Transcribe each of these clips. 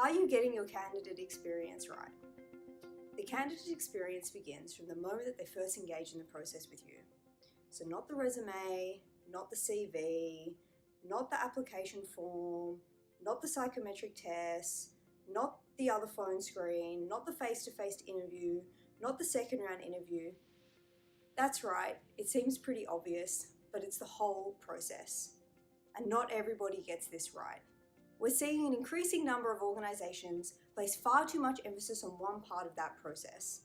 Are you getting your candidate experience right? The candidate experience begins from the moment that they first engage in the process with you. So not the resume, not the CV, not the application form, not the psychometric test, not the other phone screen, not the face-to-face interview, not the second round interview. That's right, it seems pretty obvious, but it's the whole process. And not everybody gets this right. We're seeing an increasing number of organisations place far too much emphasis on one part of that process.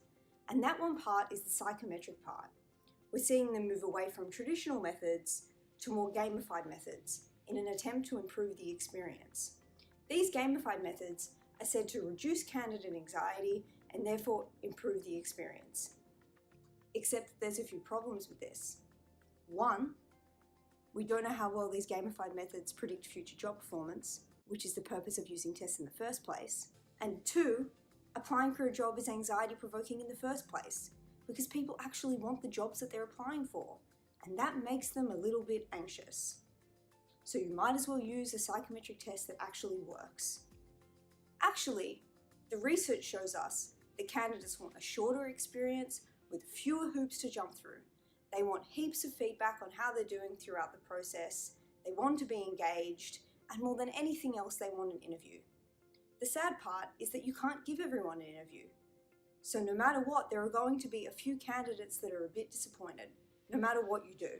And that one part is the psychometric part. We're seeing them move away from traditional methods to more gamified methods in an attempt to improve the experience. These gamified methods are said to reduce candidate anxiety and therefore improve the experience. Except that there's a few problems with this. One, we don't know how well these gamified methods predict future job performance, which is the purpose of using tests in the first place. And two, applying for a job is anxiety provoking in the first place because people actually want the jobs that they're applying for, and that makes them a little bit anxious. So you might as well use a psychometric test that actually works. Actually, the research shows us that candidates want a shorter experience with fewer hoops to jump through. They want heaps of feedback on how they're doing throughout the process, they want to be engaged, and more than anything else, they want an interview. The sad part is that you can't give everyone an interview. So no matter what, there are going to be a few candidates that are a bit disappointed, no matter what you do.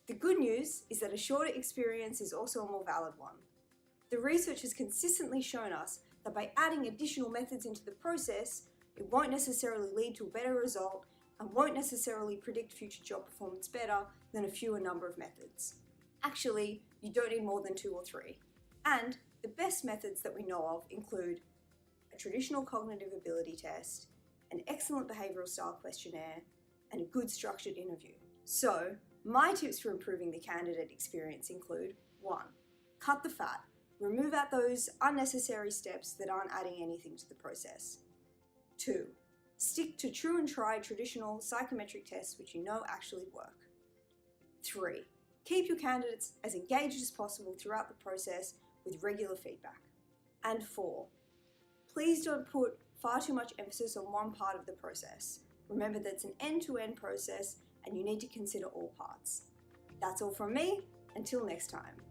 The good news is that a shorter experience is also a more valid one. The research has consistently shown us that by adding additional methods into the process, it won't necessarily lead to a better result and won't necessarily predict future job performance better than a fewer number of methods. Actually, you don't need more than 2 or 3. And the best methods that we know of include a traditional cognitive ability test, an excellent behavioural style questionnaire, and a good structured interview. So, my tips for improving the candidate experience include 1. Cut the fat. Remove out those unnecessary steps that aren't adding anything to the process. 2. Stick to true and tried traditional psychometric tests which you know actually work. 3. Keep your candidates as engaged as possible throughout the process with regular feedback. And 4. Please don't put far too much emphasis on one part of the process. Remember that it's an end-to-end process and you need to consider all parts. That's all from me. Until next time.